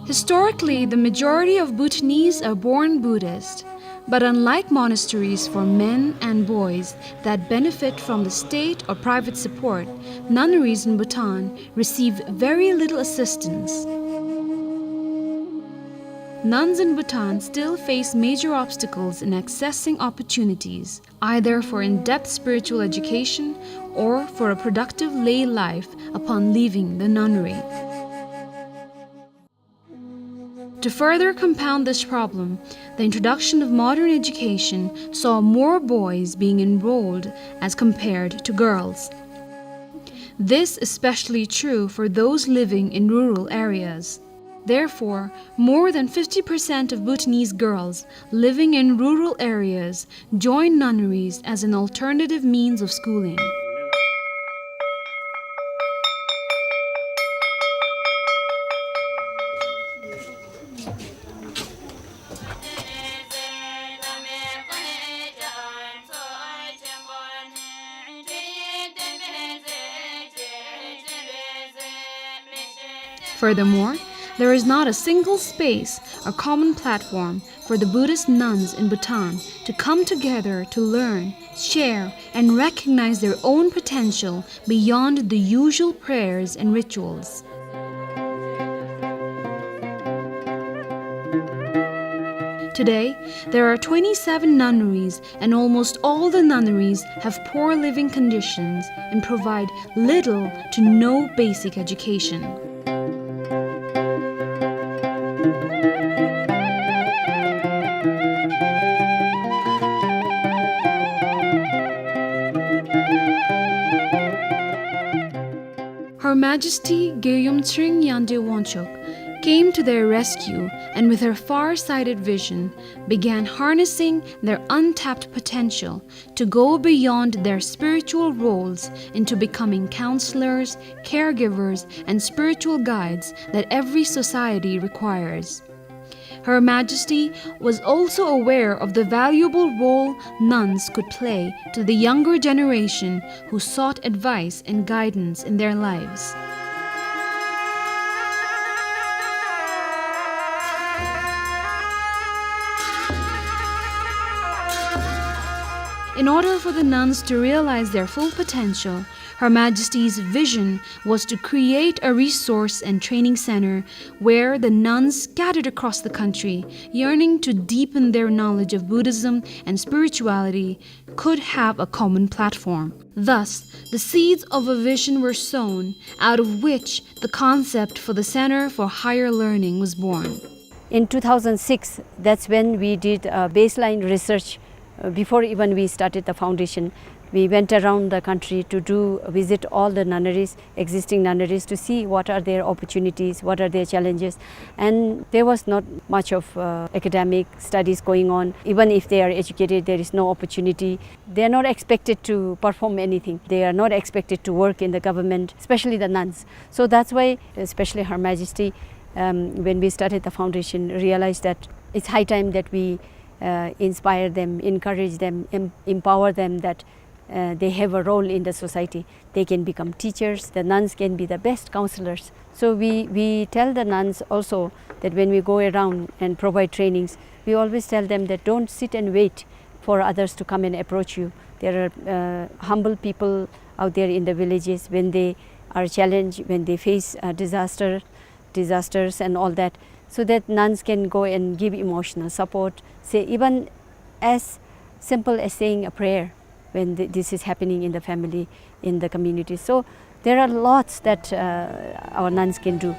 Historically, the majority of Bhutanese are born Buddhist, but unlike monasteries for men and boys that benefit from the state or private support, nunneries in Bhutan receive very little assistance. Nuns in Bhutan still face major obstacles in accessing opportunities, either for in-depth spiritual education or for a productive lay life upon leaving the nunnery. To further compound this problem, the introduction of modern education saw more boys being enrolled as compared to girls. This is especially true for those living in rural areas. Therefore, more than 50% of Bhutanese girls living in rural areas join nunneries as an alternative means of schooling. Furthermore, there is not a single space or common platform for the Buddhist nuns in Bhutan to come together to learn, share, and recognize their own potential beyond the usual prayers and rituals. Today, there are 27 nunneries, and almost all the nunneries have poor living conditions and provide little to no basic education. Her Majesty Gyumtsring Yande Wangchuk came to their rescue and with her far-sighted vision began harnessing their untapped potential to go beyond their spiritual roles into becoming counselors, caregivers, and spiritual guides that every society requires. Her Majesty was also aware of the valuable role nuns could play to the younger generation who sought advice and guidance in their lives. In order for the nuns to realize their full potential, Her Majesty's vision was to create a resource and training center where the nuns scattered across the country, yearning to deepen their knowledge of Buddhism and spirituality, could have a common platform. Thus, the seeds of a vision were sown, out of which the concept for the Center for Higher Learning was born. In 2006, that's when we did baseline research. Before even we started the foundation, we went around the country to visit all the nunneries, existing nunneries, to see what are their opportunities, what are their challenges. And there was not much of academic studies going on. Even if they are educated, there is no opportunity. They are not expected to perform anything. They are not expected to work in the government, especially the nuns. So that's why, especially Her Majesty, when we started the foundation, realized that it's high time that we inspire them, encourage them, empower them, that they have a role in the society. They can become teachers. The nuns can be the best counselors. So we tell the nuns also that when we go around and provide trainings, we always tell them that don't sit and wait for others to come and approach you. There are humble people out there in the villages when they are challenged, when they face disasters and all that, so that nuns can go and give emotional support, say even as simple as saying a prayer when this is happening in the family, in the community. So there are lots that our nuns can do.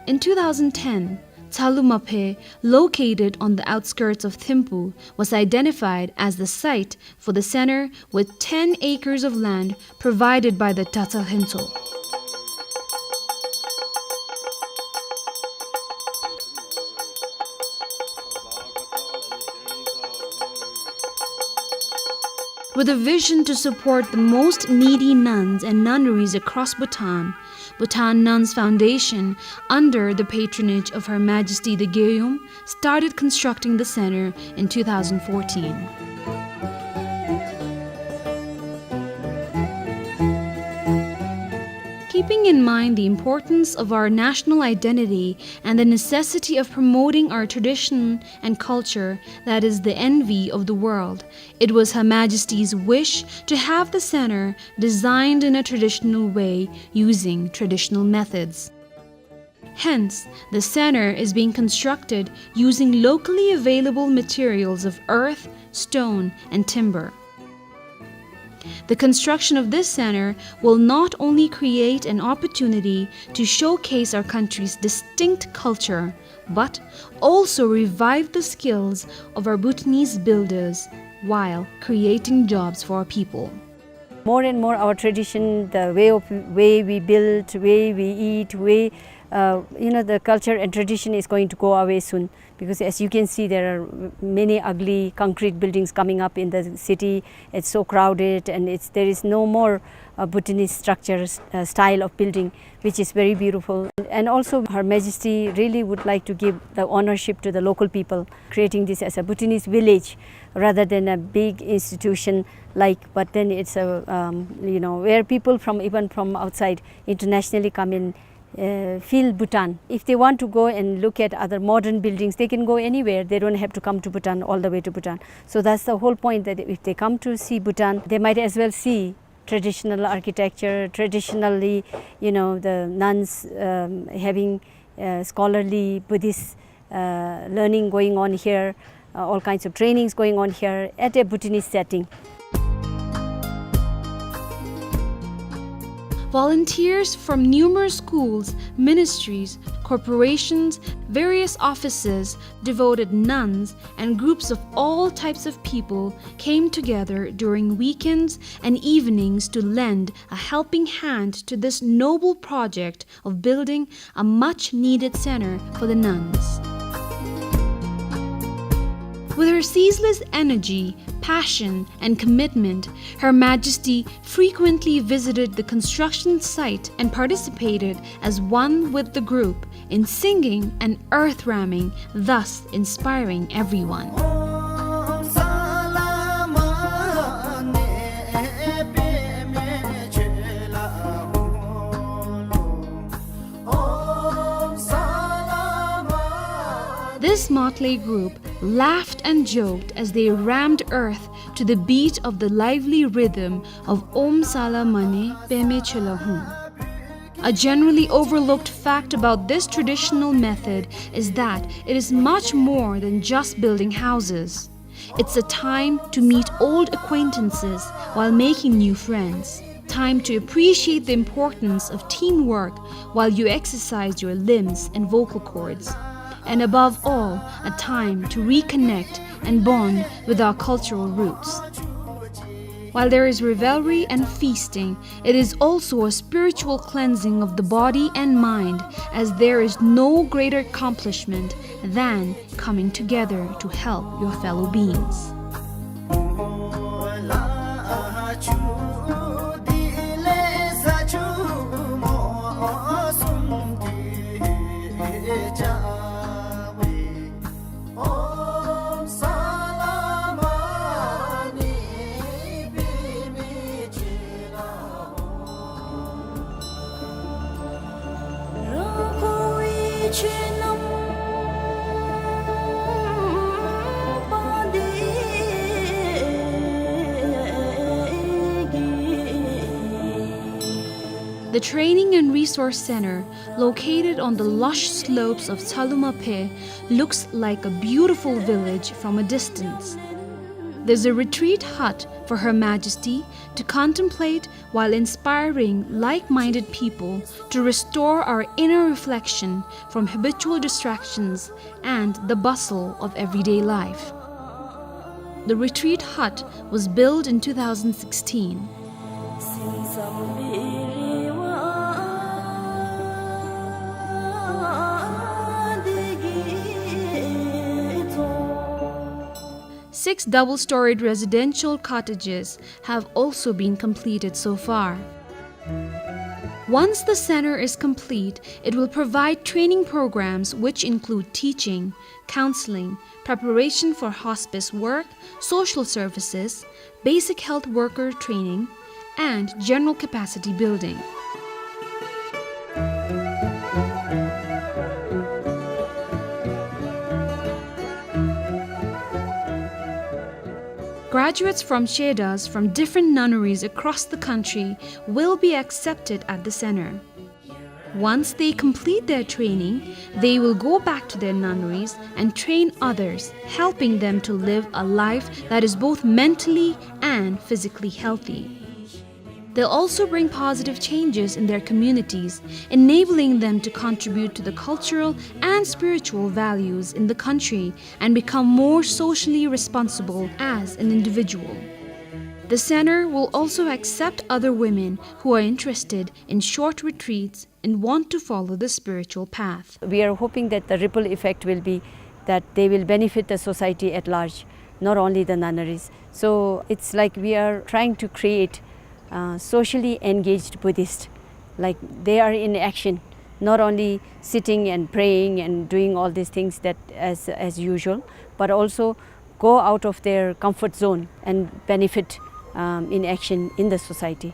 In 2010, Thalumaphe, located on the outskirts of Thimphu, was identified as the site for the center with 10 acres of land provided by the Tatsahinto. With a vision to support the most needy nuns and nunneries across Bhutan, Bhutan Nuns Foundation, under the patronage of Her Majesty the Gyeom, started constructing the center in 2014. Keeping in mind the importance of our national identity and the necessity of promoting our tradition and culture that is the envy of the world, it was Her Majesty's wish to have the center designed in a traditional way using traditional methods. Hence, the center is being constructed using locally available materials of earth, stone, and timber. The construction of this center will not only create an opportunity to showcase our country's distinct culture, but also revive the skills of our Bhutanese builders while creating jobs for our people. More and more our tradition, the way we build, way we eat, the culture and tradition is going to go away soon, because as you can see, there are many ugly concrete buildings coming up in the city. It's so crowded, and there is no more Bhutanese structures, style of building, which is very beautiful. And also Her Majesty really would like to give the ownership to the local people, creating this as a Bhutanese village rather than a big institution but then it's a where people even from outside internationally come in, feel Bhutan. If they want to go and look at other modern buildings, they can go anywhere. They don't have to come to Bhutan, all the way to Bhutan. So that's the whole point, that if they come to see Bhutan, they might as well see traditional architecture, traditionally, the nuns having scholarly Buddhist learning going on here, all kinds of trainings going on here at a Bhutanese setting. Volunteers from numerous schools, ministries, corporations, various offices, devoted nuns, and groups of all types of people came together during weekends and evenings to lend a helping hand to this noble project of building a much-needed center for the nuns. With her ceaseless energy, passion, and commitment, Her Majesty frequently visited the construction site and participated as one with the group in singing and earth ramming, thus inspiring everyone. This motley group laughed and joked as they rammed earth to the beat of the lively rhythm of Om Sala Mane Peme Chilahum. A generally overlooked fact about this traditional method is that it is much more than just building houses. It's a time to meet old acquaintances while making new friends. Time to appreciate the importance of teamwork while you exercise your limbs and vocal cords. And above all, a time to reconnect and bond with our cultural roots. While there is revelry and feasting, it is also a spiritual cleansing of the body and mind, as there is no greater accomplishment than coming together to help your fellow beings. The Training and Resource Center, located on the lush slopes of Tsalumape, looks like a beautiful village from a distance. There's a retreat hut for Her Majesty to contemplate while inspiring like-minded people to restore our inner reflection from habitual distractions and the bustle of everyday life. The retreat hut was built in 2016. Six double-storied residential cottages have also been completed so far. Once the center is complete, it will provide training programs which include teaching, counseling, preparation for hospice work, social services, basic health worker training, and general capacity building. Graduates from Shedas from different nunneries across the country will be accepted at the center. Once they complete their training, they will go back to their nunneries and train others, helping them to live a life that is both mentally and physically healthy. They'll also bring positive changes in their communities, enabling them to contribute to the cultural and spiritual values in the country and become more socially responsible as an individual. The center will also accept other women who are interested in short retreats and want to follow the spiritual path. We are hoping that the ripple effect will be that they will benefit the society at large, not only the nunneries. So it's like we are trying to create socially engaged Buddhists, like they are in action, not only sitting and praying and doing all these things that as usual, but also go out of their comfort zone and benefit in action in the society.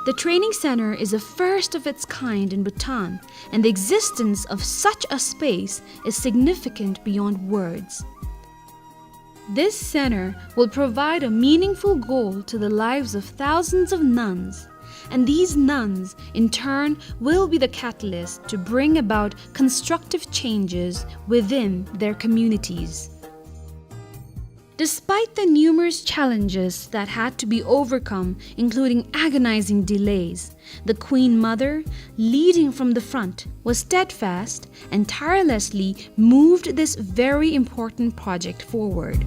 The training center is a first of its kind in Bhutan, and the existence of such a space is significant beyond words. This center will provide a meaningful goal to the lives of thousands of nuns, and these nuns, in turn, will be the catalyst to bring about constructive changes within their communities. Despite the numerous challenges that had to be overcome, including agonizing delays, the Queen Mother, leading from the front, was steadfast and tirelessly moved this very important project forward.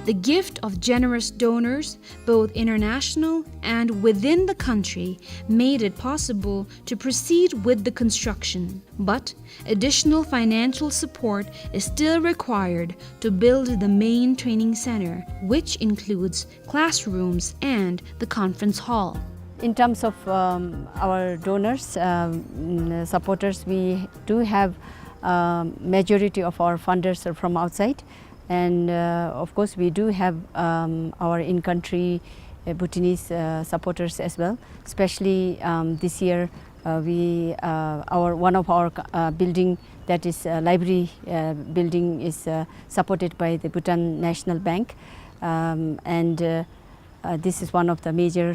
The gift of generous donors, both international and within the country, made it possible to proceed with the construction. But additional financial support is still required to build the main training center, which includes classrooms and the conference hall. In terms of our donors, supporters, we do have majority of our funders are from outside. And of course, we do have our in-country Bhutanese supporters as well. Especially this year, one of our building, that is library building, is supported by the Bhutan National Bank, and this is one of the major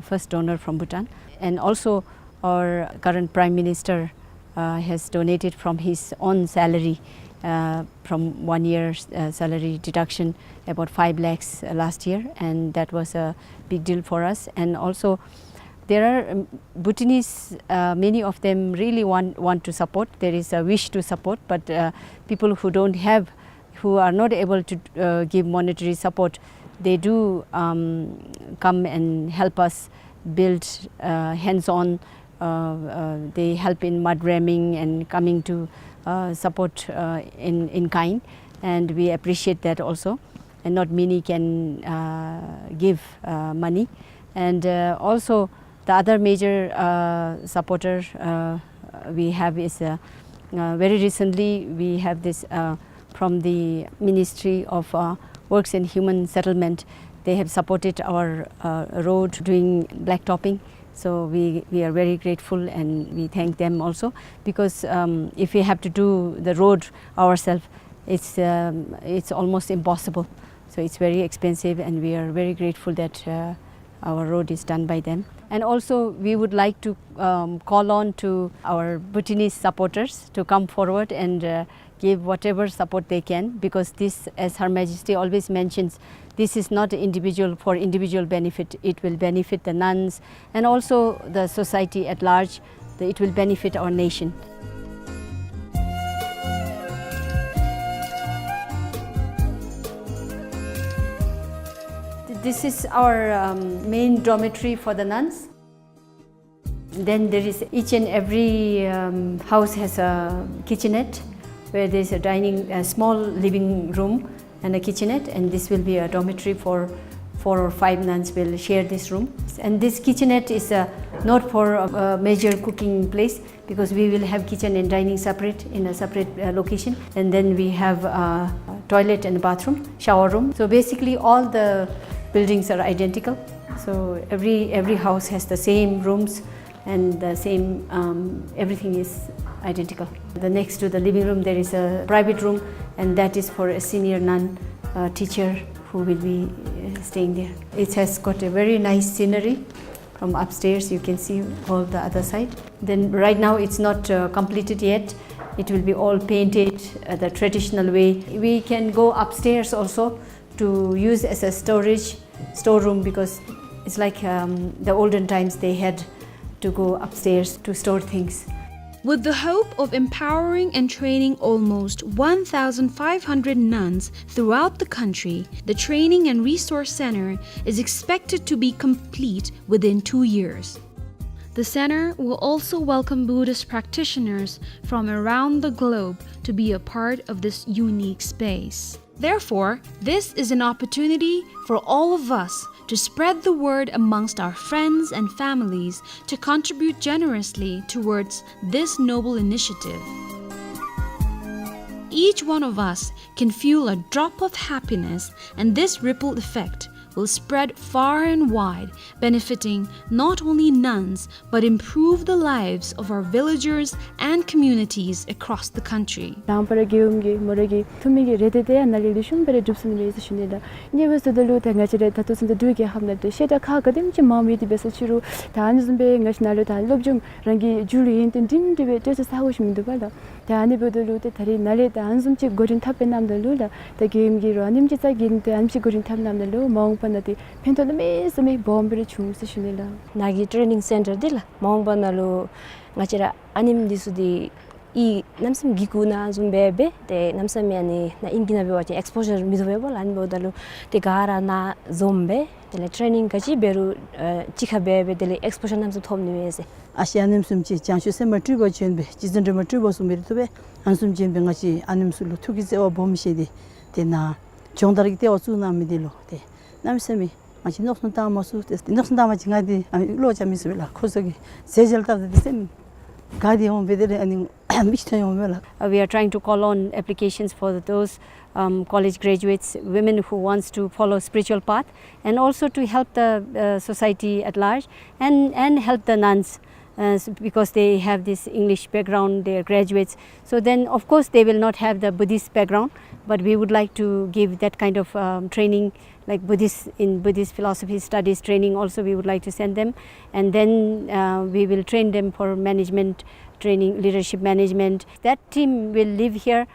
first donor from Bhutan. And also, our current Prime Minister has donated from his own salary. From 1 year's salary deduction, about 5 lakhs last year, and that was a big deal for us. And also there are Bhutanese, many of them really want to support. There is a wish to support, but people who don't have, who are not able to give monetary support, they do come and help us build hands-on. They help in mud ramming and coming to support in kind, and we appreciate that also. And not many can give money. And also the other major supporter we have is very recently we have this from the Ministry of Works and Human Settlement. They have supported our road doing blacktopping. So we are very grateful and we thank them also, because if we have to do the road ourselves, it's almost impossible. So it's very expensive, and we are very grateful that our road is done by them. And also we would like to call on to our Bhutanese supporters to come forward and give whatever support they can, because this, as Her Majesty always mentions, this is not individual for individual benefit. It will benefit the nuns and also the society at large. It will benefit our nation. This is our main dormitory for the nuns. Then there is each and every house has a kitchenette, where there is a small living room and a kitchenette, and this will be a dormitory for 4 or 5 nuns will share this room. And this kitchenette is not for a major cooking place, because we will have kitchen and dining separate in a separate location, and then we have a toilet and a bathroom, shower room. So basically all the buildings are identical. So every house has the same rooms and the same everything is identical. The next to the living room there is a private room, and that is for a senior nun teacher who will be staying there. It has got a very nice scenery. From upstairs you can see all the other side. Then right now it's not completed yet. It will be all painted the traditional way. We can go upstairs also to use as a storeroom, because it's like the olden times they had to go upstairs to store things. With the hope of empowering and training almost 1,500 nuns throughout the country, the Training and Resource Center is expected to be complete within 2 years. The center will also welcome Buddhist practitioners from around the globe to be a part of this unique space. Therefore, this is an opportunity for all of us to spread the word amongst our friends and families to contribute generously towards this noble initiative. Each one of us can fuel a drop of happiness, and this ripple effect will spread far and wide, benefiting not only nuns but improve the lives of our villagers and communities across the country. Dampara gyumgi moragi tumigi redede analili shumbere dupsun bese shunida nyebeso de luta ngachire tatusun de duge hamna de sheda kha gadim chi mami di bese chiru tanzun be ngashnalu tan lobjung rangi juli intin dimde be tese sago shimdu bala tani bodo luta tari nale tanzum chi gorin tape namda lula de gyumgi ro animji sa ginte amchi gorin tap namda lu mong panati pentol me sami bombere chungse shunila Nagi training center dila mong banalu ngachira anim disudi 이 남섬 기구나 좀 베베 데 남섬이 아니 나 인기나 배워지 exposure 미도베볼 안 보달로 데 가라나 좀베 데 트레이닝 같이 베루 치카 베베 데 exposure 남섬 톰니웨세 아시아님 숨지 장슈세마 트리버 젠베 지전드마 트리버 숨베르토베 안숨 젠베 같이 아님술로 투기세와 범시디 데나 정다르기 때 어수나미딜로 데 남섬이 마치 녹슨 다마수 데스 녹슨 다마 징아디 로자미스벨라 코서기 세젤다데 셈 We are trying to call on applications for those college graduates, women who wants to follow spiritual path, and also to help the society at large and help the nuns because they have this English background, they are graduates. So then of course they will not have the Buddhist background, but we would like to give that kind of training like Buddhist philosophy studies training also we would like to send them, and then we will train them for management training, leadership management. That team will live here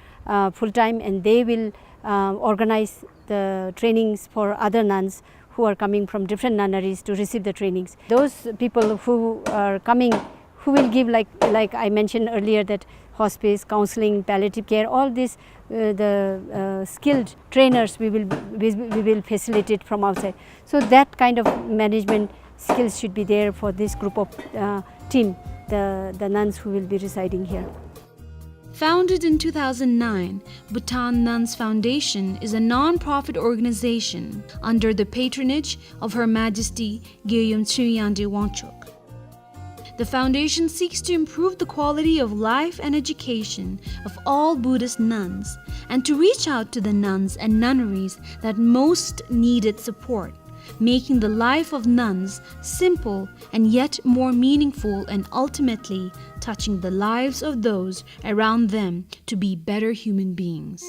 full time, and they will organize the trainings for other nuns who are coming from different nunneries to receive the trainings. Those people who are coming, who will give like I mentioned earlier, that hospice, counseling, palliative care, all this the skilled trainers we will facilitate from outside. So that kind of management skills should be there for this group of team, the nuns who will be residing here. Founded in 2009, Bhutan Nuns Foundation is a non-profit organization under the patronage of Her Majesty Gyaltsab Trengyandu Wangchuk. the foundation seeks to improve the quality of life and education of all Buddhist nuns and to reach out to the nuns and nunneries that most needed support, making the life of nuns simple and yet more meaningful and ultimately touching the lives of those around them to be better human beings.